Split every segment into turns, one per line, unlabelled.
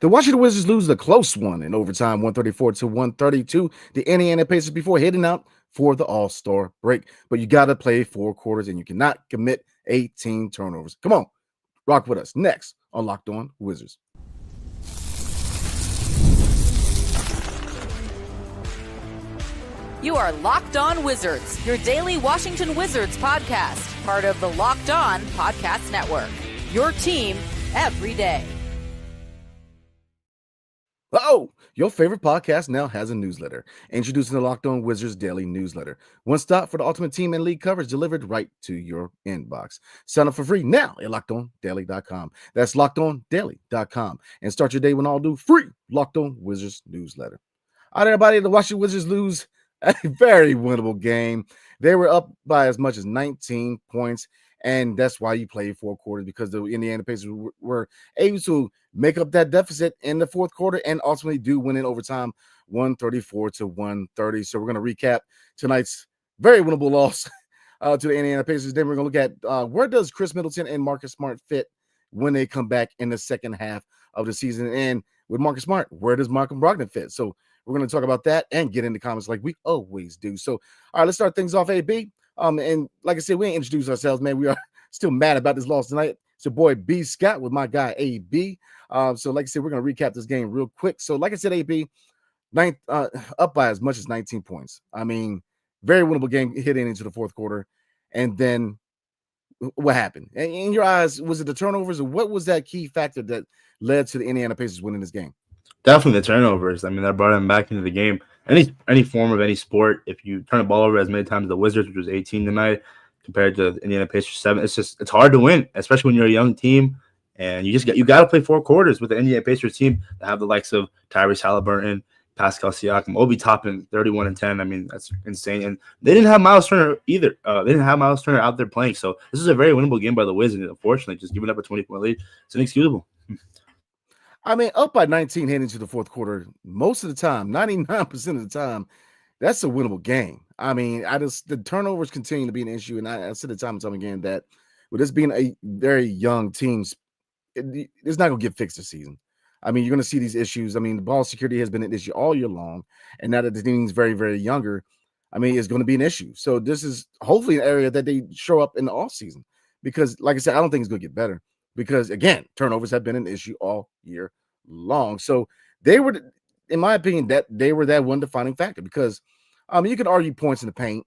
The Washington Wizards lose the close one in overtime, 134-132. The Indiana Pacers before heading out for the All-Star break. But you got to play 4 quarters, and you cannot commit 18 turnovers. Come on, rock with us. Next on Locked On Wizards.
You are Locked On Wizards, your daily Washington Wizards podcast, part of the Locked On Podcast Network. Your team every day.
Oh, your favorite podcast now has a newsletter. Introducing the Locked On Wizards Daily Newsletter. One stop for the ultimate team and league coverage delivered right to your inbox. Sign up for free now at LockedOnDaily.com. That's LockedOnDaily.com. And start your day with all new free Locked On Wizards newsletter. All right, everybody, the Washington Wizards lose a very winnable game. They were up by as much as 19 points, and that's why you played 4 quarters, because the Indiana Pacers were able to make up that deficit in the 4th quarter and ultimately do win in overtime, 134-130. So we're going to recap tonight's very winnable loss to the Indiana Pacers. Then we're going to look at where does Chris Middleton and Marcus Smart fit when they come back in the second half of the season, and with Marcus Smart, where does Malcolm Brogdon fit? So we're going to talk about that and get into comments like we always do. So, all right, let's start things off, AB. And like I said, we ain't introduced ourselves, man. We are still mad about this loss tonight. It's your boy B Scott with my guy AB. So like I said, we're going to recap this game real quick. So like I said, AB, up by as much as 19 points. I mean, very winnable game hitting into the 4th quarter. And then what happened? In your eyes, was it the turnovers, or what was that key factor that led to the Indiana Pacers winning this game?
Definitely the turnovers. I mean, that brought him back into the game. Any form of any sport, if you turn the ball over as many times as the Wizards, which was 18 tonight, compared to the Indiana Pacers 7, it's hard to win, especially when you're a young team. And you got to play 4 quarters with the Indiana Pacers team that have the likes of Tyrese Halliburton, Pascal Siakam, Obi Toppin, 31 and 10. I mean, that's insane. And they didn't have Miles Turner either. They didn't have Miles Turner out there playing. So this is a very winnable game by the Wizards. And unfortunately, just giving up a 20-point lead, it's inexcusable.
I mean, up by 19 heading into the 4th quarter, most of the time, 99% of the time, that's a winnable game. I mean, the turnovers continue to be an issue, and I said it time and time again that with this being a very young team, it's not going to get fixed this season. I mean, you're going to see these issues. I mean, the ball security has been an issue all year long, and now that the team's very, very younger, I mean, it's going to be an issue. So this is hopefully an area that they show up in the offseason, because, like I said, I don't think it's going to get better. Because, again, turnovers have been an issue all year long. So they were, in my opinion, that they were that one defining factor, because you could argue points in the paint,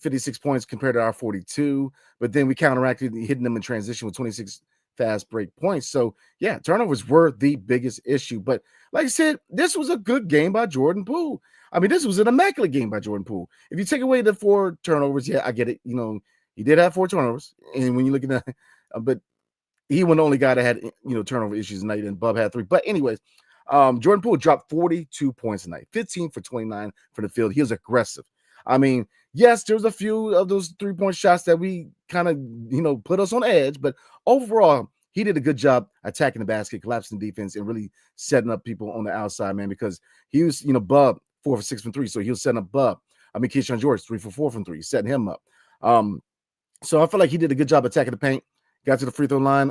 56 points compared to our 42, but then we counteracted hitting them in transition with 26 fast break points. So, yeah, turnovers were the biggest issue. But like I said, this was a good game by Jordan Poole. I mean, this was an immaculate game by Jordan Poole. If you take away the 4 turnovers, yeah, I get it. You know, he did have 4 turnovers. And when you look at that, but he was the only guy that had, turnover issues tonight, and Bub had 3. But anyways, Jordan Poole dropped 42 points tonight, 15 for 29 for the field. He was aggressive. I mean, yes, there was a few of those 3-point shots that we kind of, put us on edge, but overall, he did a good job attacking the basket, collapsing defense, and really setting up people on the outside, man, because he was, Bub 4 for 6 from 3, so he was setting up Bub. I mean, Keyshawn George 3 for 4 from 3, setting him up. So I feel like he did a good job attacking the paint. Got to the free throw line,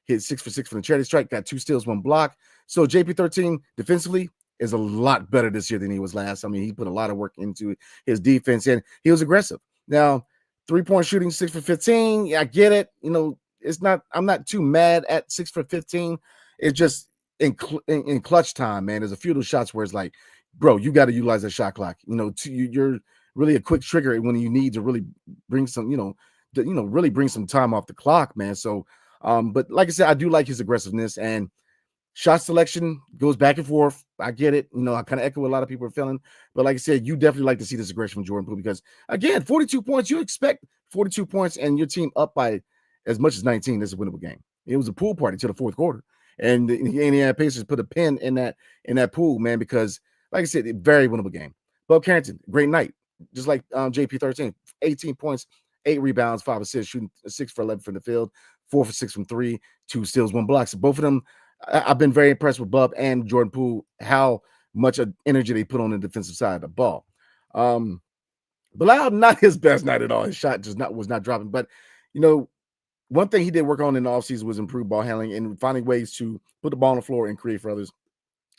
hit 6 for 6 from the charity strike, got 2 steals, 1 block. So JP13 defensively is a lot better this year than he was last. I mean, he put a lot of work into his defense, and he was aggressive. Now, 3-point shooting, 6 for 15. Yeah, I get it. I'm not too mad at 6 for 15. It's just in clutch time, man. There's a few of those shots where it's like, bro, you got to utilize that shot clock. You're really a quick trigger when you need to really bring some, really bring some time off the clock, man. So, but like I said, I do like his aggressiveness, and shot selection goes back and forth. I get it. I kind of echo what a lot of people are feeling, but like I said, you definitely like to see this aggression from Jordan Poole, because again, 42 points, you expect 42 points and your team up by as much as 19. This is a winnable game. It was a pool party to the 4th quarter, and the Indiana Pacers put a pin in that pool, man, because like I said, a very winnable game. Bub Carrington, great night. Just like JP13, 18 points, 8 rebounds, 5 assists, shooting 6 for 11 from the field, 4 for 6 from 3, 2 steals, 1 block. So both of them, I've been very impressed with Bub and Jordan Poole, how much energy they put on the defensive side of the ball. Bilal, not his best night at all. His shot was not dropping. But, one thing he did work on in the offseason was improve ball handling and finding ways to put the ball on the floor and create for others.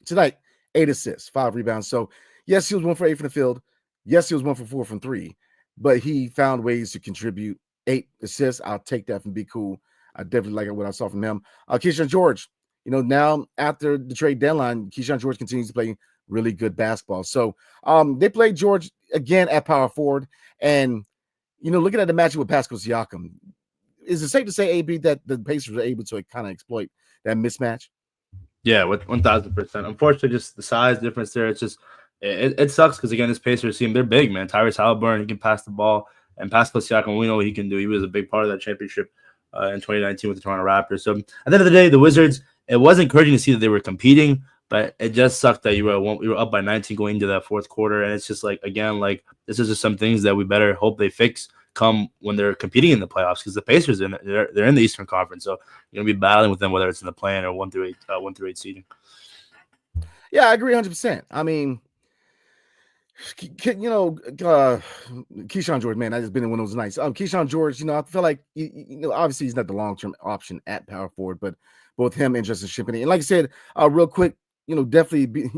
Tonight, 8 assists, 5 rebounds. So, yes, he was 1 for 8 from the field. Yes, he was 1 for 4 from 3, but he found ways to contribute. 8 assists. I'll take that from Be Cool. I definitely like what I saw from him. Keyshawn George, now after the trade deadline, Keyshawn George continues to play really good basketball. So, they played George again at power forward. And, looking at the matchup with Pascal Siakam, is it safe to say, AB, that the Pacers were able to kind of exploit that mismatch?
Yeah, with 1,000%. Unfortunately, just the size difference there. It's just it sucks because again, this Pacers team, they're big, man. Tyrese Halliburton, he can pass the ball, and Pascal Siakam, we know what he can do. He was a big part of that championship in 2019 with the Toronto Raptors. So at the end of the day, the Wizards, it was encouraging to see that they were competing, but it just sucked that you were up by 19 going into that fourth quarter, and it's just like again, like this is just some things that we better hope they fix come when they're competing in the playoffs because the Pacers they're in the Eastern Conference, so you're gonna be battling with them whether it's in the play-in or 1 through 8 seeding.
Yeah, I agree 100%. I mean, Keyshawn George, man, I just been in one of those nights. Keyshawn George, I feel like obviously he's not the long-term option at power forward, but both him and Justin Shimpany. And like I said, real quick, definitely be,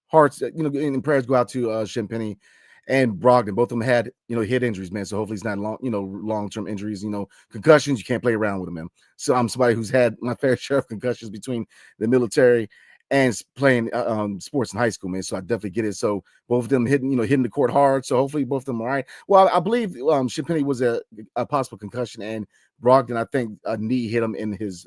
hearts, and prayers go out to Shimpany and Brogdon. Both of them had, head injuries, man. So hopefully it's not long-term injuries, concussions. You can't play around with them, man. So I'm somebody who's had my fair share of concussions between the military and playing sports in high school, man. So I definitely get it. So both of them hitting the court hard. So hopefully both of them are all right. Well, I believe Shimpany was a possible concussion, and Brogdon, I think a knee hit him in his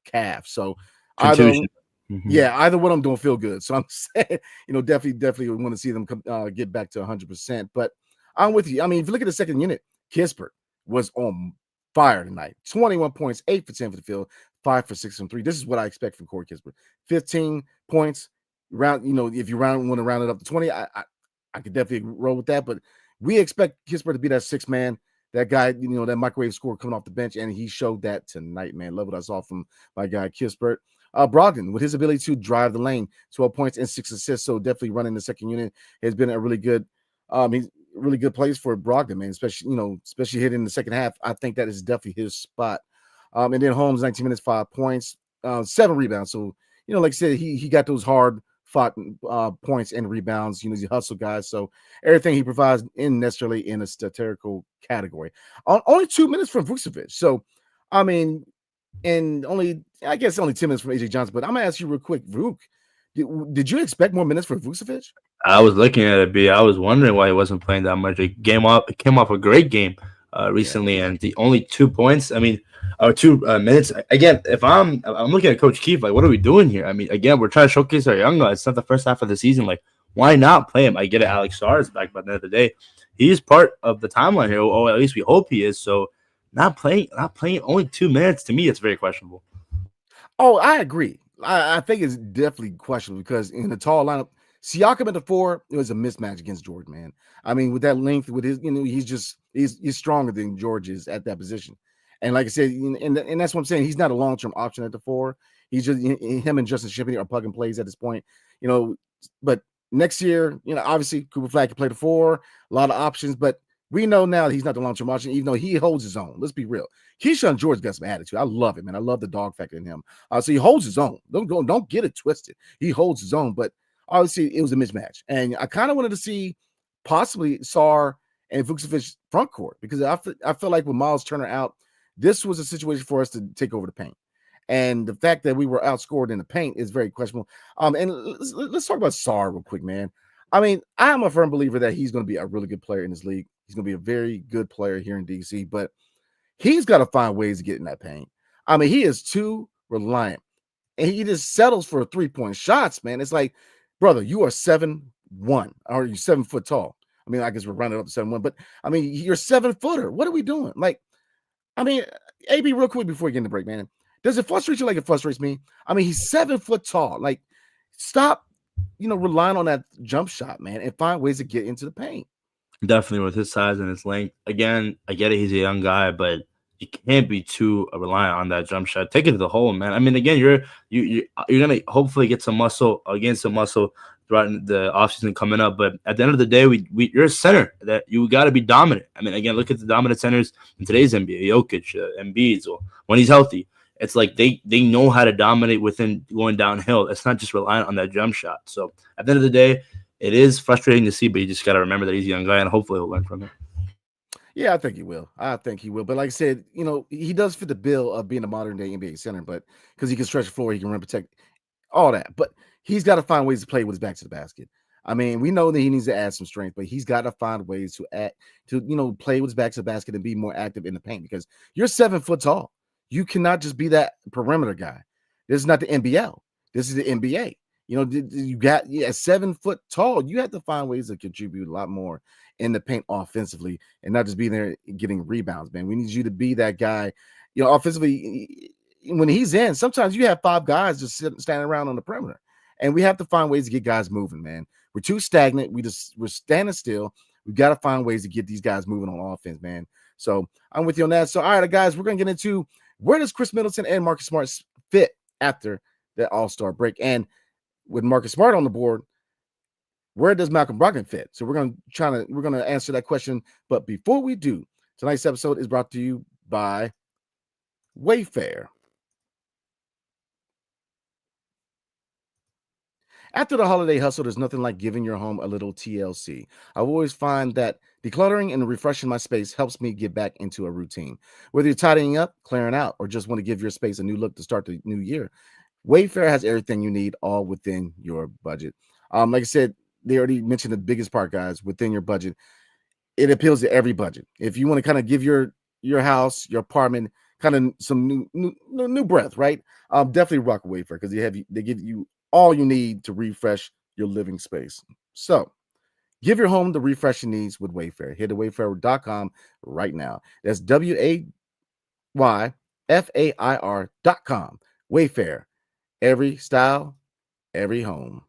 calf. So
Contusion.
either one of them don't feel good. So I'm saying, definitely want to see them get back to 100%. But I'm with you. I mean, if you look at the second unit, Kispert was on fire tonight. 21 points, 8 for 10 for the field, 5 for 6 from 3. This is what I expect from Corey Kispert. 15 points. If you want to round it up to 20, I could definitely roll with that. But we expect Kispert to be that 6th man, that guy, that microwave scorer coming off the bench, and he showed that tonight, man. Love what I saw from my guy Kispert. Brogdon, with his ability to drive the lane, 12 points and 6 assists. So definitely running the second unit has been a really good, he's really good place for Brogdon, man. Especially hitting the second half. I think that is definitely his spot. And then Holmes, 19 minutes, 5 points, 7 rebounds. So like I said, he got those hard fought points and rebounds. He's a hustle guy. So everything he provides in necessarily in a statistical category. Only 2 minutes from Vucevic. So I mean. And only 10 minutes from AJ Johnson. But I'm gonna ask you real quick, Vuk, did you expect more minutes for Vucevic?
I was looking at it, B. I was wondering why he wasn't playing that much. It came off a great game recently, and the only 2 points. I mean, or 2 minutes. Again, if I'm looking at Coach Keefe, like, what are we doing here? I mean, again, we're trying to showcase our young guys. It's not the first half of the season. Like, why not play him? I get it. Alex Sarr is back, but at the end of the day, he's part of the timeline here. Or at least we hope he is. So. Not playing only 2 minutes, to me, it's very questionable.
Oh, I agree. I think it's definitely questionable because in the tall lineup, Siakam at the 4, it was a mismatch against George, man. I mean, with that length, with his, he's stronger than George is at that position. And like I said, and that's what I'm saying. He's not a long-term option at the 4. He's just him and Justin Shimpany are plug and plays at this point, but next year, obviously Cooper Flag can play the 4, a lot of options, but we know now that he's not the long-term option, even though he holds his own. Let's be real. Keyshawn George got some attitude. I love it, man. I love the dog factor in him. So he holds his own. Don't get it twisted. He holds his own, but obviously it was a mismatch. And I kind of wanted to see possibly Sarr and Vucevic front court because I feel like with Miles Turner out, this was a situation for us to take over the paint. And the fact that we were outscored in the paint is very questionable. And let's talk about Sarr real quick, man. I mean, I am a firm believer that he's going to be a really good player in this league. He's going to be a very good player here in DC, but he's got to find ways to get in that paint. I mean, he is too reliant, and he just settles for 3-point shots, man. It's like, brother, you are 7'1", or you're 7 foot tall. I mean, I guess we're rounding up to 7'1", but I mean, you're 7-footer. What are we doing? Like, I mean, AB, real quick before we get in the break, man. Does it frustrate you like it frustrates me? I mean, he's 7 foot tall. Like, stop, relying on that jump shot, man, and find ways to get into the paint.
Definitely with his size and his length. Again, I get it. He's a young guy, but you can't be too reliant on that jump shot. Take it to the hole, man. I mean, again, you're gonna hopefully get some muscle, gain some muscle throughout the offseason coming up. But at the end of the day, you're a center that you got to be dominant. I mean, again, look at the dominant centers in today's NBA, Jokic, Embiid, or when he's healthy. It's like they know how to dominate within going downhill. It's not just reliant on that jump shot. So at the end of the day, it is frustrating to see, but you just got to remember that he's a young guy, and hopefully he'll learn from it.
Yeah, I think he will. I think he will. But like I said, he does fit the bill of being a modern day NBA center, but because he can stretch the floor, he can rim protect, all that. But he's got to find ways to play with his back to the basket. I mean, we know that he needs to add some strength, but he's got to find ways to play with his back to the basket and be more active in the paint because you're 7 foot tall. You cannot just be that perimeter guy. This is not the NBL. This is the NBA. You got 7 foot tall. You have to find ways to contribute a lot more in the paint offensively and not just be there getting rebounds, man. We need you to be that guy, offensively. When he's in, sometimes you have 5 guys just standing around on the perimeter, and we have to find ways to get guys moving, man. We're too stagnant. We're standing still. We've got to find ways to get these guys moving on offense, man. So I'm with you on that. So, all right, guys, we're going to get into where does Chris Middleton and Marcus Smart fit after the All-Star break? And with Marcus Smart on the board, where does Malcolm Brogdon fit? So we're going to answer that question. But before we do, tonight's episode is brought to you by WayFair. After the holiday hustle, there's nothing like giving your home a little TLC. I've always find that decluttering and refreshing my space helps me get back into a routine. Whether you're tidying up, clearing out, or just want to give your space a new look to start the new year, WayFair has everything you need, all within your budget. Like I said, they already mentioned the biggest part, guys, within your budget. It appeals to every budget. If you want to kind of give your house, your apartment, kind of some new breath, right? Definitely rock WayFair because they give you all you need to refresh your living space. So give your home the refreshing needs with WayFair. Head to wayfair.com right now. That's WayFair.com. WayFair. Every style, every home.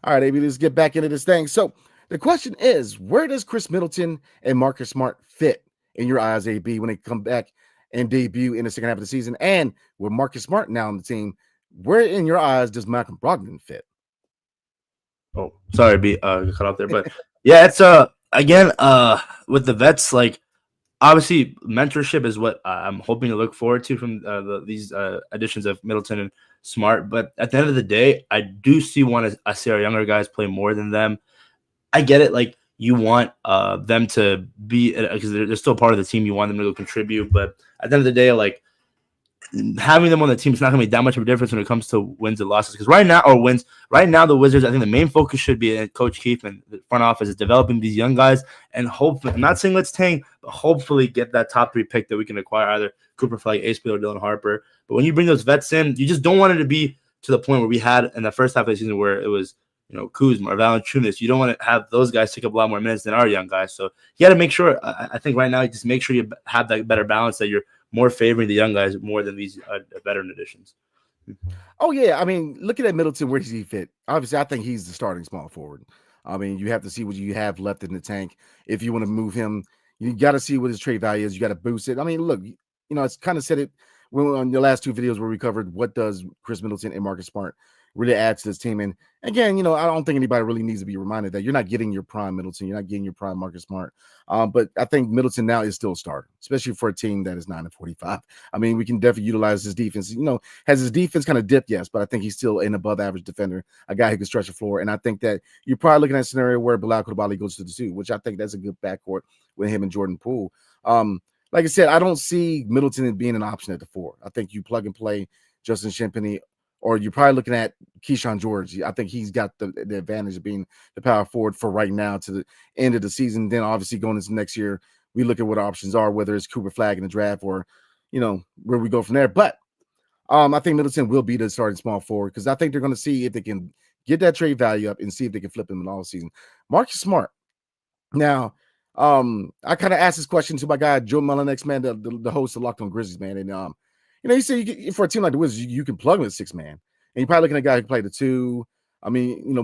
All right, AB, let's get back into this thing. So the question is, where does Chris Middleton and Marcus Smart fit in your eyes, AB, when they come back and debut in the second half of the season? And with Marcus Smart now on the team, where in your eyes does Malcolm Brogdon fit?
Oh, sorry, B, cut off there, but yeah, it's again with the vets, like obviously mentorship is what I'm hoping to look forward to from these additions of Middleton and Smart. But at the end of the day, I do I see our younger guys play more than them. I get it, like you want them to be because they're still part of the team. You want them to go contribute, but at the end of the day, like having them on the team, it's not going to be that much of a difference when it comes to wins and losses. Because right now, the Wizards, I think the main focus should be, and Coach Keith and the front office is developing these young guys and hopefully, I'm not saying let's tank, but hopefully get that top 3 pick that we can acquire either Cooper Flag, Ace Beal, or Dylan Harper. But when you bring those vets in, you just don't want it to be to the point where we had in the first half of the season where it was, Kuzma or Valanciunas. You don't want to have those guys take up a lot more minutes than our young guys. So you got to make sure, I think right now, you just make sure you have that better balance, that you're more favoring the young guys more than these veteran additions.
Oh, yeah. I mean, looking at Middleton, where does he fit? Obviously, I think he's the starting small forward. I mean, you have to see what you have left in the tank. If you want to move him, you got to see what his trade value is. You got to boost it. I mean, look, it's kind of said it on the last 2 videos where we covered what does Chris Middleton and Marcus Smart really add to this team. And again, I don't think anybody really needs to be reminded that you're not getting your prime Middleton. You're not getting your prime Marcus Smart. But I think Middleton now is still a starter, especially for a team that is 9-45. I mean, we can definitely utilize his defense. Has his defense kind of dipped? Yes, but I think he's still an above average defender, a guy who can stretch the floor. And I think that you're probably looking at a scenario where Bilal Koulibaly goes to the 2, which I think that's a good backcourt with him and Jordan Poole. Like I said, I don't see Middleton being an option at the 4. I think you plug and play Justin Champagnie, or you're probably looking at Keyshawn George. I think he's got the advantage of being the power forward for right now to the end of the season. Then obviously going into next year, we look at what our options are, whether it's Cooper Flag in the draft or, where we go from there. But I think Middleton will be the starting small forward because I think they're going to see if they can get that trade value up and see if they can flip him in all season. Marcus Smart. Now, I kind of asked this question to my guy, Joe Mullinex, man, the host of Locked On Grizzlies, man. And, he said for a team like the Wizards, you can plug him at 6 man. And you're probably looking at a guy who can play the 2. I mean,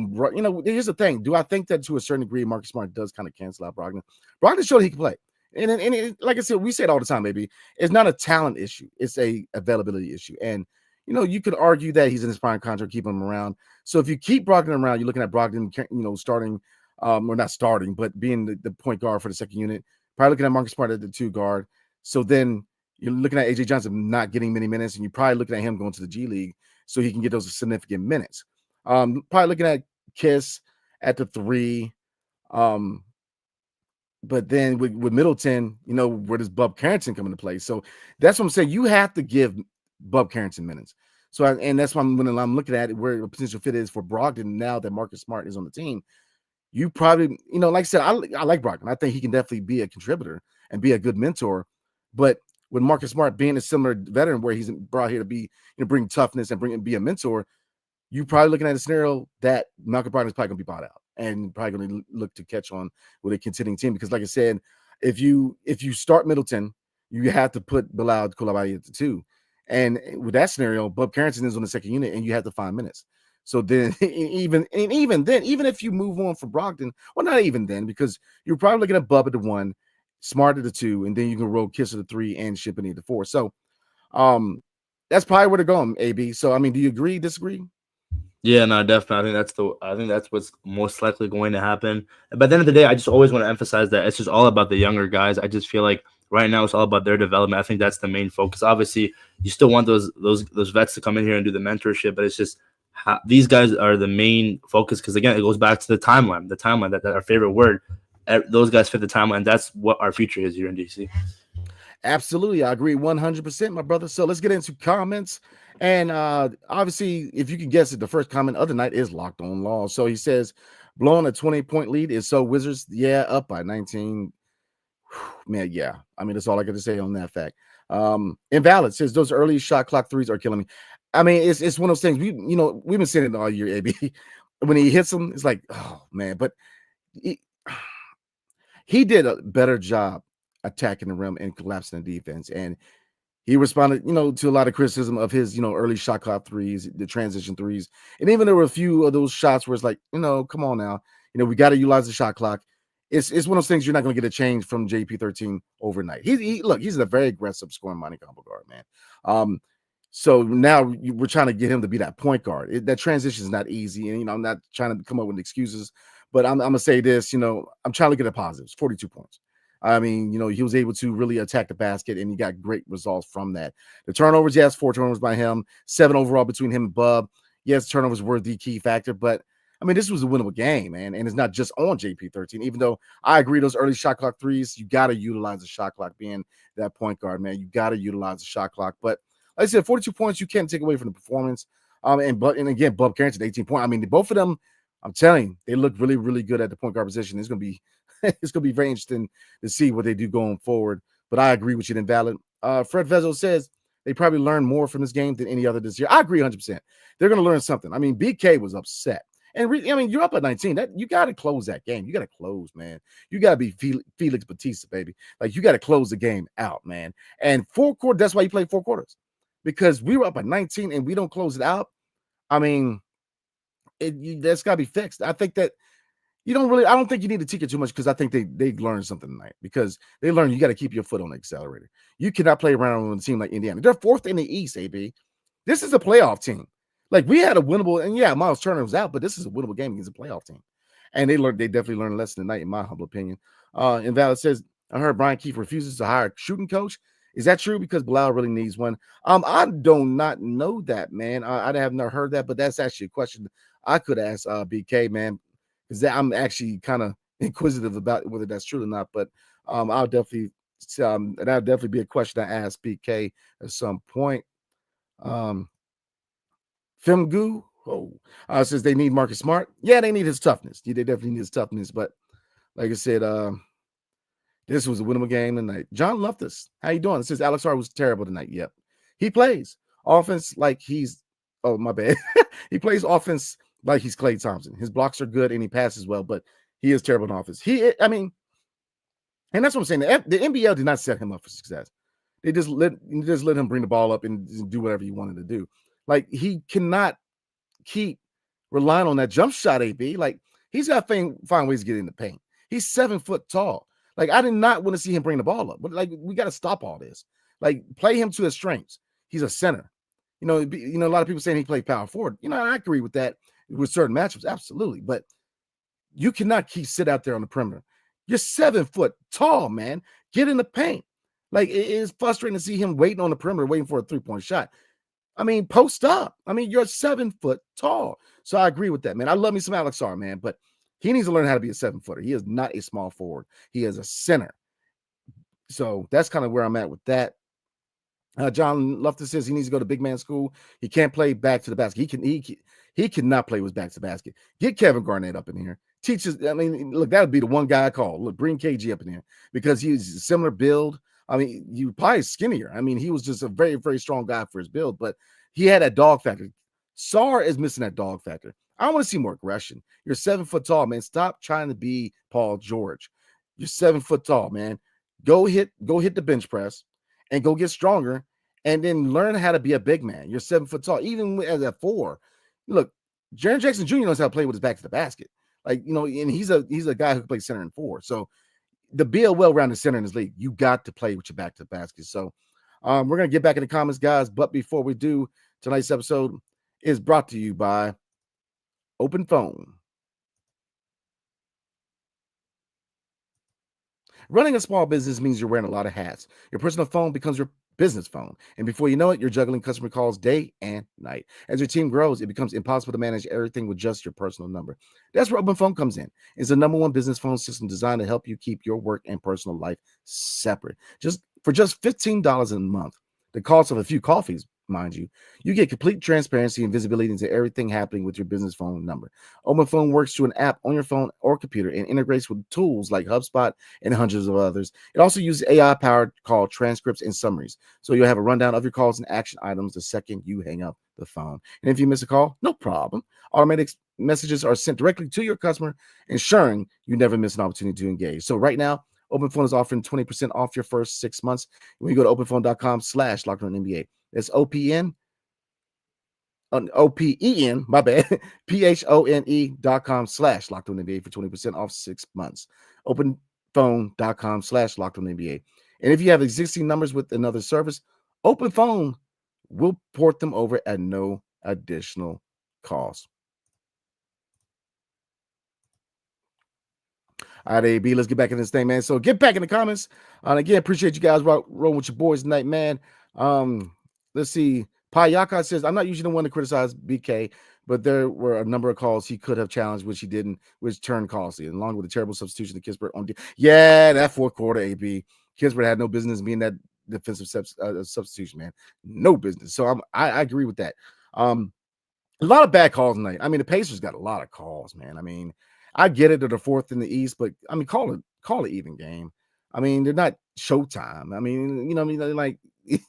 here's the thing. Do I think that to a certain degree, Marcus Smart does kind of cancel out Brogdon? Brogdon showed he can play. Like I said, we say it all the time, baby. It's not a talent issue. It's a availability issue. And, you could argue that he's in his prime contract, keep him around. So if you keep Brogdon around, you're looking at Brogdon, starting, or not starting, but being the point guard for the second unit. Probably looking at Marcus Smart at the 2 guard. So then you're looking at AJ Johnson not getting many minutes, and you're probably looking at him going to the G League so he can get those significant minutes. Probably looking at Kiss at the 3. But then with Middleton, where does Bub Carrington come into play? So that's what I'm saying. You have to give Bub Carrington minutes. So and that's why when I'm looking at it, where the potential fit is for Brogdon now that Marcus Smart is on the team. You probably, like I said, I like Brogdon. I think he can definitely be a contributor and be a good mentor. But with Marcus Smart being a similar veteran where he's brought here to be, bring toughness and be a mentor, you probably looking at a scenario that Malcolm Brogdon is probably going to be bought out and probably going to look to catch on with a contending team. Because like I said, if you start Middleton, you have to put Bilal Coulibaly at the 2. And with that scenario, Bub Carrington is on the second unit and you have to find minutes. So then even if you move on from Brogdon, well, not even then, because you're probably looking at Bub at the 1, Smart at the 2, and then you can roll Kiss at the 3 and Shipping at the 4. So that's probably where they're going, AB. So, I mean, do you agree, disagree?
Yeah, no, definitely. I think that's what's most likely going to happen. But at the end of the day, I just always want to emphasize that it's just all about the younger guys. I just feel like right now it's all about their development. I think that's the main focus. Obviously, you still want those vets to come in here and do the mentorship, but it's just these guys are the main focus because, again, it goes back to the timeline, that our favorite word. Those guys fit the timeline. That's what our future is here in DC.
Absolutely. I agree 100%, my brother. So let's get into comments. And obviously, if you can guess it, the first comment of the night is Locked On Law. So he says, blowing a 20-point lead is so Wizards. Yeah, up by 19. Man, yeah. I mean, that's all I got to say on that fact. Invalid says those early shot clock threes are killing me. I mean, it's one of those things. We've been saying it all year, AB. When he hits them, it's like, oh man. But he did a better job attacking the rim and collapsing the defense. And he responded, to a lot of criticism of his, early shot clock threes, the transition threes. And even there were a few of those shots where it's like, come on now. We got to utilize the shot clock. It's one of those things you're not going to get a change from JP13 overnight. He's a very aggressive scoring minded combo guard, man. So now we're trying to get him to be that point guard. That transition is not easy. And, I'm not trying to come up with excuses, but I'm going to say this, I'm trying to get at positives, 42 points. I mean, he was able to really attack the basket and he got great results from that. The turnovers, yes, 4 turnovers by him, 7 overall between him and Bub. Yes, turnovers were the key factor, but I mean, this was a winnable game, man. And it's not just on JP13, even though I agree those early shot clock threes, you got to utilize the shot clock being that point guard, man. You got to utilize the shot clock. But like I said, 42 points, you can't take away from the performance. And again, Bub Carrington, 18 points. I mean, both of them, I'm telling you, they look really, really good at the point guard position. It's going to be very interesting to see what they do going forward. But I agree with you, Invalid. Fred Vezzo says they probably learned more from this game than any other this year. I agree 100%. They're going to learn something. I mean, BK was upset. And you're up at 19. That you got to close that game. You got to close, man. You got to be Felix Batista, baby. Like, you got to close the game out, man. And 4 quarters, that's why you play 4 quarters. Because we were up at 19 and we don't close it out. I mean, that's got to be fixed. I think that I don't think you need to teach it too much because I think they learned something tonight because they learned you got to keep your foot on the accelerator. You cannot play around with a team like Indiana. They're 4th in the East, AB. This is a playoff team. Like, we had a winnable, and yeah, Miles Turner was out, but this is a winnable game against a playoff team. And they definitely learned a lesson tonight, in my humble opinion. Invalid says, I heard Brian Keefe refuses to hire a shooting coach. Is that true? Because Bilal really needs one. I do not know that, man. I have never heard that, but that's actually a question I could ask BK, man, because I'm actually kind of inquisitive about whether that's true or not. But that'll definitely be a question I ask BK at some point. Femgu says they need Marcus Smart. Yeah, they need his toughness. They definitely need his toughness. But like I said, this was a winnable game tonight. John Loftus, how you doing? It says Alex R was terrible tonight. Yep. He plays offense like he's my bad. He plays offense like he's Klay Thompson. His blocks are good and he passes well, but he is terrible in offense. And that's what I'm saying. The NBL did not set him up for success. They just let him bring the ball up and do whatever he wanted to do. Like, he cannot keep relying on that jump shot, AB. Like, he's got to find ways to get in the paint. He's 7 foot tall. Like, I did not want to see him bring the ball up. But, like, we got to stop all this. Like, play him to his strengths. He's a center. A lot of people saying he played power forward. I agree with that with certain matchups, absolutely. But you cannot sit out there on the perimeter. You're 7 foot tall, man. Get in the paint. Like, it is frustrating to see him waiting on the perimeter, waiting for a 3-point shot. I mean, post up. I mean, you're 7 foot tall. So I agree with that, man. I love me some Alex Sarr, man, but he needs to learn how to be a 7-footer. He is not a small forward. He is a center. So that's kind of where I'm at with that. John Loftus says he needs to go to big man school. He can't play back to the basket. He cannot play with back to the basket. Get Kevin Garnett up in here. Look, that would be the one guy I call. Look, bring KG up in here because he's a similar build. I mean, you probably skinnier. I mean, he was just a very, very strong guy for his build, but he had that dog factor. Sarr is missing that dog factor. I want to see more aggression. You're 7 foot tall, man. Stop trying to be Paul George. You're 7 foot tall, man. Go hit the bench press and go get stronger and then learn how to be a big man. You're 7 foot tall, even as a 4. Look, Jaren Jackson Jr. knows how to play with his back to the basket. And he's a guy who plays center and 4. So to be a well-rounded center in this league, you got to play with your back to the basket. So we're going to get back in the comments, guys. But before we do, tonight's episode is brought to you by OpenPhone. Running a small business means you're wearing a lot of hats. Your personal phone becomes your business phone. And before you know it, you're juggling customer calls day and night. As your team grows, it becomes impossible to manage everything with just your personal number. That's where OpenPhone comes in. It's the #1 business phone system designed to help you keep your work and personal life separate. For just $15 a month, the cost of a few coffees, mind you, you get complete transparency and visibility into everything happening with your business phone number. OpenPhone works through an app on your phone or computer and integrates with tools like HubSpot and hundreds of others. It also uses AI-powered call transcripts and summaries, so you'll have a rundown of your calls and action items the second you hang up the phone. And if you miss a call, no problem. Automatic messages are sent directly to your customer, ensuring you never miss an opportunity to engage. So right now, OpenPhone is offering 20% off your first 6 months when you go to openphone.com/LockedOnNBA. That's OPEN, my bad, PHONE.com/LockedOnNBA for 20% off 6 months. OpenPhone.com/LockedOnNBA. And if you have existing numbers with another service, OpenPhone will port them over at no additional cost. All right, AB, let's get back in this thing, man. So get back in the comments. And again, appreciate you guys rolling with your boys tonight, man. Let's see. Payaka says, I'm not usually the one to criticize BK, but there were a number of calls he could have challenged, which he didn't, which turned costly, along with a terrible substitution to Kispert on. Yeah, that fourth quarter, AB. Kispert had no business being that defensive substitution, man. No business. So I agree with that. A lot of bad calls tonight. I mean, the Pacers got a lot of calls, man. I mean, I get it. They're the fourth in the East, but I mean, call it even game. I mean, they're not Showtime. I mean, they're like,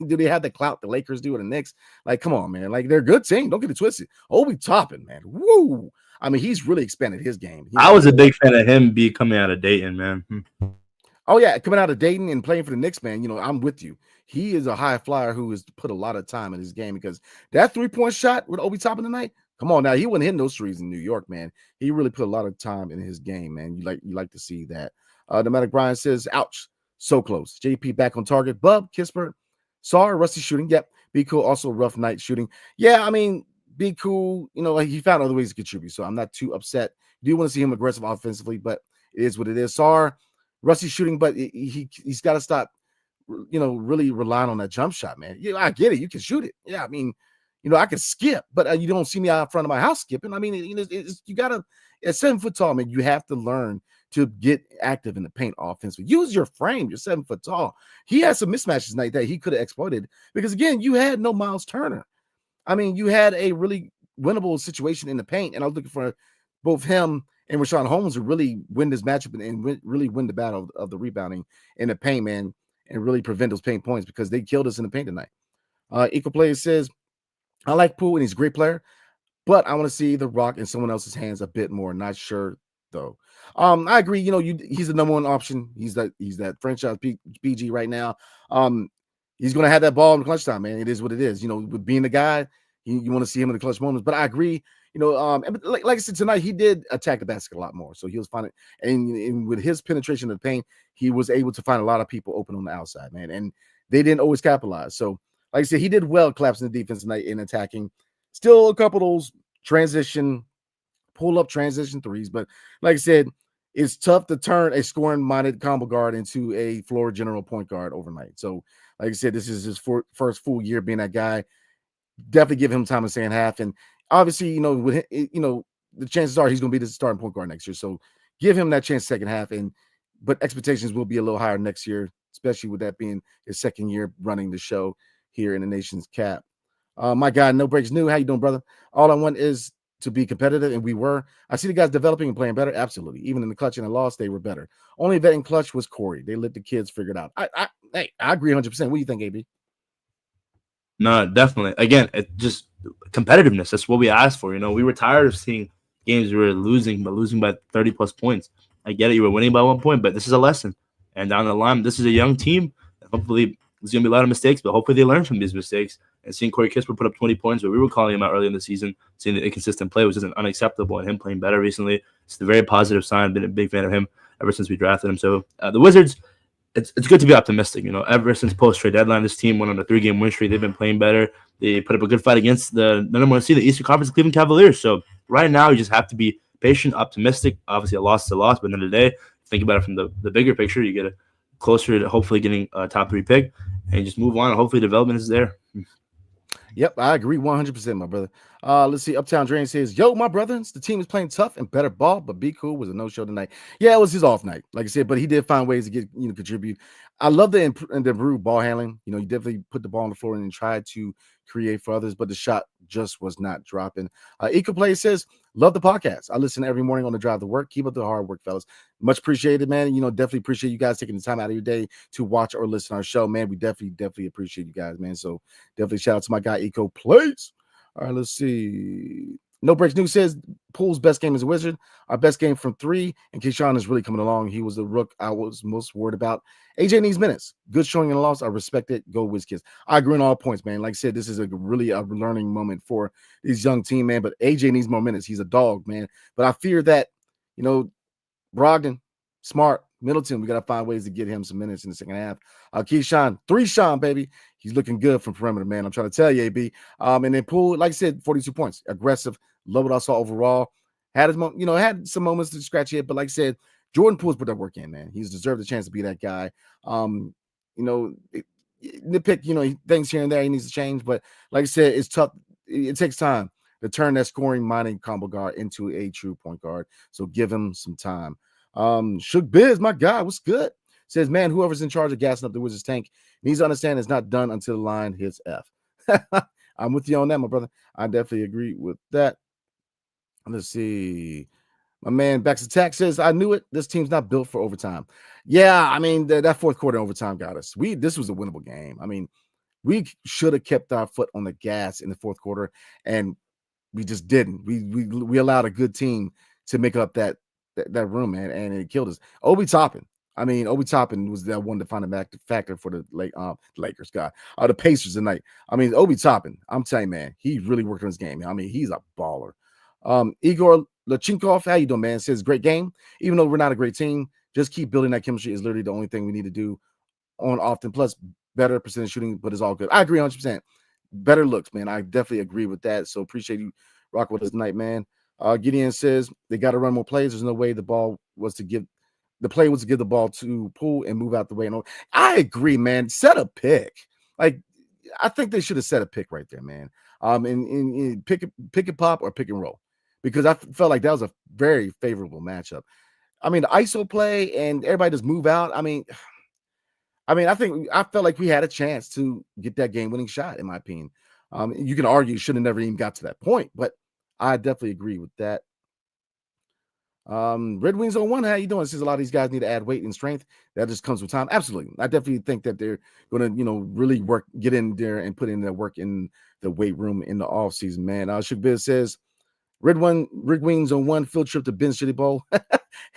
do they have the clout the Lakers do with the Knicks? Like, come on, man. Like, they're a good team. Don't get it twisted. Obi Toppin, man. Woo! I mean, he's really expanded his game.
I was a big fan of him coming out of Dayton, man.
Oh, yeah, coming out of Dayton and playing for the Knicks, man. I'm with you. He is a high flyer who has put a lot of time in his game because that 3-point shot with Obi Toppin tonight, come on now. He wasn't hitting those threes in New York, man. He really put a lot of time in his game, man. You like to see that. Nomadic Brian says, ouch, so close. JP back on target. Bub, Kispert, Sarr, rusty shooting. Yep. Be cool. Also rough night shooting. Yeah, I mean, be cool. He found other ways to contribute, so I'm not too upset. Do want to see him aggressive offensively, but it is what it is. Sarr, rusty shooting, but he's got to stop, really relying on that jump shot, man. Yeah, I get it. You can shoot it. Yeah, I mean, I can skip, but you don't see me out front of my house skipping. I mean, you got to, at 7 foot tall, man, you have to learn to get active in the paint offensively. Use your frame. You're 7 foot tall. He had some mismatches tonight that he could have exploited because, again, you had no Miles Turner. I mean, you had a really winnable situation in the paint, and I was looking for both him and Rashawn Holmes to really win this matchup and really win the battle of the rebounding in the paint, man, and really prevent those paint points because they killed us in the paint tonight. Equal Player says, I like Poole, and he's a great player, but I want to see the rock in someone else's hands a bit more. Not sure, though. I agree. He's the #1 option. He's that franchise PG right now. He's going to have that ball in the clutch time, man. It is what it is. With being the guy, you want to see him in the clutch moments. But I agree. Like I said tonight, he did attack the basket a lot more. So he was finding, and with his penetration of the paint, he was able to find a lot of people open on the outside, man. And they didn't always capitalize. So, like I said, he did well collapsing the defense tonight in attacking. Still a couple of those pull up transition threes, but like I said, it's tough to turn a scoring minded combo guard into a floor general point guard overnight. So, like I said, this is his first full year being that guy. Definitely give him time in second half, and obviously, the chances are he's going to be the starting point guard next year. So, give him that chance second half, but expectations will be a little higher next year, especially with that being his second year running the show here in the nation's cap. My guy, No Breaks New. How you doing, brother? All I want is to be competitive, and we were. I see the guys developing and playing better. Absolutely. Even in the clutch and the loss, they were better. Only vet in clutch was Corey. They let the kids figure it out. I agree 100%. What do you think, AB?
No, definitely. Again, it just competitiveness. That's what we asked for. We were tired of seeing games we were losing, but losing by 30 plus points. I get it. You were winning by 1 point, but this is a lesson. And down the line, this is a young team. Hopefully, there's going to be a lot of mistakes, but hopefully they learn from these mistakes. And seeing Corey Kispert put up 20 points, but we were calling him out early in the season, seeing the inconsistent play, which isn't unacceptable, and him playing better recently. It's a very positive sign. I've been a big fan of him ever since we drafted him. So the Wizards, it's good to be optimistic. Ever since post-trade deadline, this team went on a 3-game win streak. They've been playing better. They put up a good fight against the number one seed, the Eastern Conference Cleveland Cavaliers. So right now, you just have to be patient, optimistic. Obviously, a loss is a loss, but at the end of the day, think about it from the bigger picture. You get closer to hopefully getting a top 3 pick, and just move on. Hopefully, development is there.
Yep, I agree 100%, my brother. Let's see. Uptown Drain says, "Yo, my brothers, the team is playing tough and better ball, but Be Cool was a no-show tonight." Yeah, it was his off night, like I said, but he did find ways to get contribute. I love the improved ball handling. He definitely put the ball on the floor and tried to create for others, but the shot just was not dropping. Eco Play says, "Love the podcast. I listen every morning on the drive to work. Keep up the hard work, fellas. Much appreciated, man. Definitely appreciate you guys taking the time out of your day to watch or listen to our show, man. We definitely appreciate you guys, man. So definitely shout out to my guy Eco Plays. All right, let's see. No Breaks News says Poole's best game is a Wizard. Our best game from 3, and Keyshawn is really coming along. He was the rook I was most worried about. AJ needs minutes. Good showing in the loss. I respect it. Go Wiz Kids. I agree on all points, man. Like I said, this is really a learning moment for this young team, man. But AJ needs more minutes. He's a dog, man. But I fear that, Brogdon, Smart, Middleton, we got to find ways to get him some minutes in the second half. Keyshawn, 3 Sean, baby. He's looking good from perimeter, man. I'm trying to tell you, AB. And then Poole, like I said, 42 points. Aggressive. Love what I saw overall. Had some moments to scratch it, but like I said, Jordan Poole's put that work in, man. He's deserved a chance to be that guy. Nitpick, things here and there he needs to change, but like I said, it's tough. It takes time to turn that scoring minded combo guard into a true point guard. So give him some time. Shook Biz, my guy, what's good? Says, man, whoever's in charge of gassing up the Wizards tank needs to understand it's not done until the line hits F. I'm with you on that, my brother. I definitely agree with that. Let's see. My man Backs Attack says, I knew it. This team's not built for overtime. Yeah, I mean, that fourth quarter overtime got us. This was a winnable game. I mean, we should have kept our foot on the gas in the fourth quarter, and we just didn't. We allowed a good team to make up that room, man, and it killed us. Obi Toppin was that one defining factor for the Lakers guy. The Pacers tonight. I mean, Obi Toppin, I'm telling you, man, he really worked on his game. I mean, he's a baller. Igor Lachinkov, how you doing, man? Says, great game. Even though we're not a great team, just keep building that chemistry is literally the only thing we need to do on often. Plus, better percentage shooting, but it's all good. I agree 100%. Better looks, man. I definitely agree with that. So appreciate you rocking with us tonight, man. Gideon says they got to run more plays. There's no way the play was to give the ball to Poole and move out the way. And I agree, man. Set a pick. Like, I think they should have set a pick right there, man. And pick and pop or pick and roll, because I felt like that was a very favorable matchup. I mean, the ISO play and everybody just move out. I mean, I felt like we had a chance to get that game-winning shot, in my opinion. You can argue should have never even got to that point, but I definitely agree with that. Red Wings on one, how you doing? It says a lot of these guys need to add weight and strength. That just comes with time. Absolutely. I definitely think that they're going to, really get in there and put in their work in the weight room in the off season, man. Shook Biz says, Red Wings on one field trip to Ben's Chili Bowl.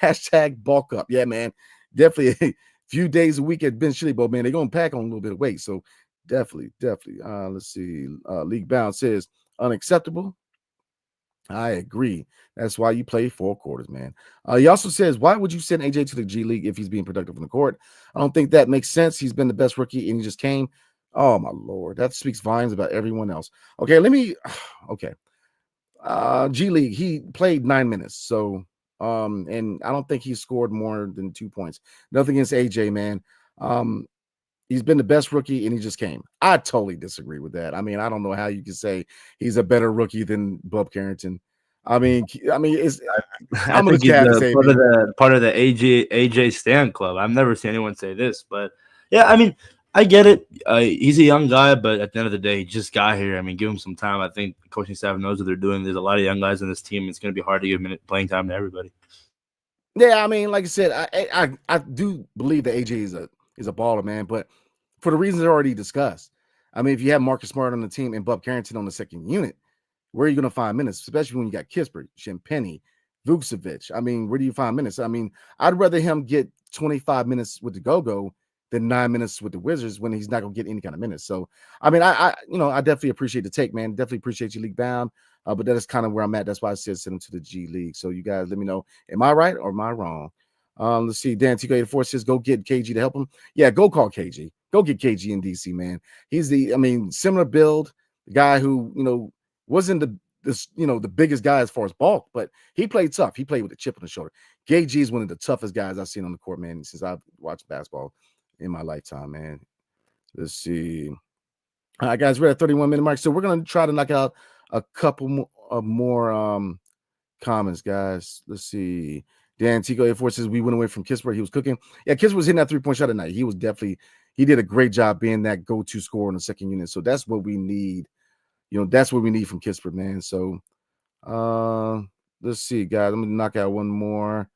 Hashtag bulk up. Yeah, man. Definitely a few days a week at Ben's Chili Bowl, man. They're going to pack on a little bit of weight. So definitely. Let's see. League Bound says unacceptable. I agree. That's why you play 4 quarters, man. He also says, why would you send AJ to the G League if he's being productive on the court? I don't think that makes sense. He's been the best rookie and he just came. Oh my lord, that speaks volumes about everyone else. Okay, let me. Okay, G League. He played 9 minutes, so and I don't think he scored more than 2 points. Nothing against AJ, man. Um, he's been the best rookie and he just came. I totally disagree with that. I mean, I don't know how you can say he's a better rookie than Bub Carrington. It's
I
I'm gonna
think he's
cap this
part
AB.
of the AJ Stan club. I've never seen anyone say this, but yeah, I mean, I get it. He's a young guy, but at the end of the day, he just got here. I mean, give him some time. I think the coaching staff knows what they're doing. There's a lot of young guys in this team. It's going to be hard to give playing time to everybody.
Yeah, I mean, like I said, I do believe that AJ is a baller, man. But for the reasons already discussed, I mean, if you have Marcus Smart on the team and Bub Carrington on the second unit, where are you going to find minutes, especially when you got Kispert, Shampenny, Vucevic? I mean, where do you find minutes? I mean, I'd rather him get 25 minutes with the Go-Go than 9 minutes with the Wizards when he's not going to get any kind of minutes. So, I mean, I definitely appreciate the take, man. Definitely appreciate you, League Bound. But that is kind of where I'm at. That's why I said send him to the G League. So you guys let me know, am I right or am I wrong? Let's see. Dan Tico 84 says, go get KG to help him. Yeah, go call KG. Go get KG in DC, man. He's similar build, the guy who, wasn't the biggest guy as far as bulk, but he played tough. He played with a chip on the shoulder. KG is one of the toughest guys I've seen on the court, man, since I've watched basketball in my lifetime, man. Let's see. All right, guys, we're at 31-minute mark, so we're gonna try to knock out a couple more comments, guys. Let's see. Dan Tico 84 says we went away from Kispert. He was cooking. Yeah, Kispert was hitting that 3-point shot at night. He did a great job being that go-to scorer in the second unit. So that's what we need. That's what we need from Kispert, man. So let's see, guys. I'm gonna knock out one more.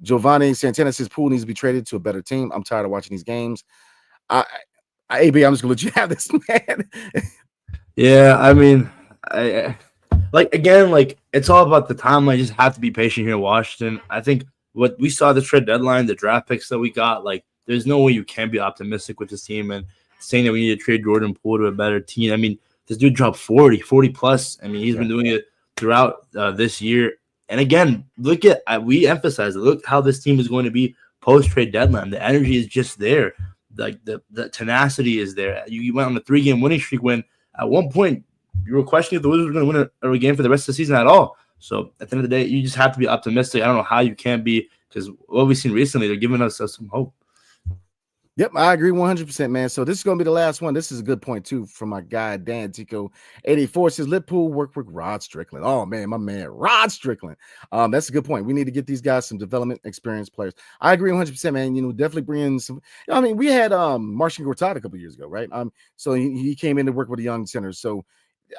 Giovanni Santana says Poole needs to be traded to a better team. I'm tired of watching these games. AB, I'm just gonna let you have this, man.
Yeah, I mean, I it's all about the timeline. You just have to be patient here in Washington. I think what we saw the trade deadline, the draft picks that we got, there's no way you can be optimistic with this team and saying that we need to trade Jordan Poole to a better team. I mean, this dude dropped 40 plus. I mean, he's been doing it throughout this year. And again, we emphasize it. Look how this team is going to be post-trade deadline. The energy is just there. The tenacity is there. You went on a 3-game winning streak when at one point you were questioning if the Wizards were going to win a game for the rest of the season at all. So at the end of the day, you just have to be optimistic. I don't know how you can be, because what we've seen recently, they're giving us some hope.
Yep, I agree 100%, man. So this is going to be the last one. This is a good point, too, from my guy, Dan Tico 84 says, let Poole work with Rod Strickland. Oh, man, my man, Rod Strickland. That's a good point. We need to get these guys some development experienced players. I agree 100%, man. Definitely bring in some. I mean, we had Marcin Gortat a couple years ago, right? So he came in to work with the young centers. So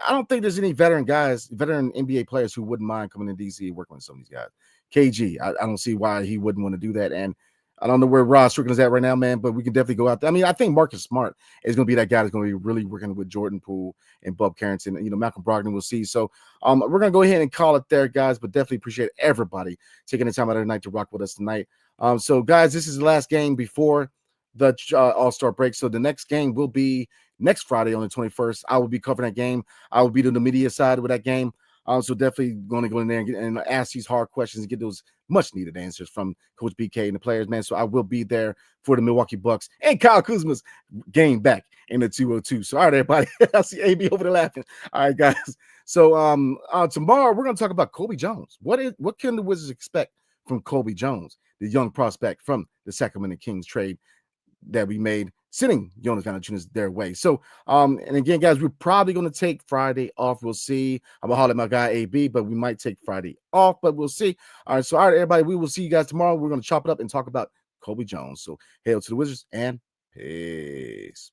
I don't think there's any veteran NBA players who wouldn't mind coming to DC and working with some of these guys. KG, I don't see why he wouldn't want to do that. And I don't know where Rod Strickland is at right now, man, but we can definitely go out there. I mean, I think Marcus Smart is going to be that guy that's going to be really working with Jordan Poole and Bub Carrington. Malcolm Brogdon, we'll see. So we're going to go ahead and call it there, guys, but definitely appreciate everybody taking the time out of the night to rock with us tonight. So, guys, this is the last game before the All-Star break. So the next game will be next Friday on the 21st. I will be covering that game. I will be on the media side with that game. So definitely going to go in there and ask these hard questions and get those much needed answers from Coach BK and the players, man. So I will be there for the Milwaukee Bucks and Kyle Kuzma's game back in the 202. So all right, everybody. I see AB over there laughing. All right, guys. So tomorrow we're going to talk about Kobe Jones. What can the Wizards expect from Kobe Jones, the young prospect from the Sacramento Kings trade that we made, sending Jonas Valanciunas their way. So, and again, guys, we're probably going to take Friday off. We'll see. I'm going to holler at my guy, AB, but we might take Friday off, but we'll see. All right, everybody, we will see you guys tomorrow. We're going to chop it up and talk about Kobe Jones. So, hail to the Wizards and peace.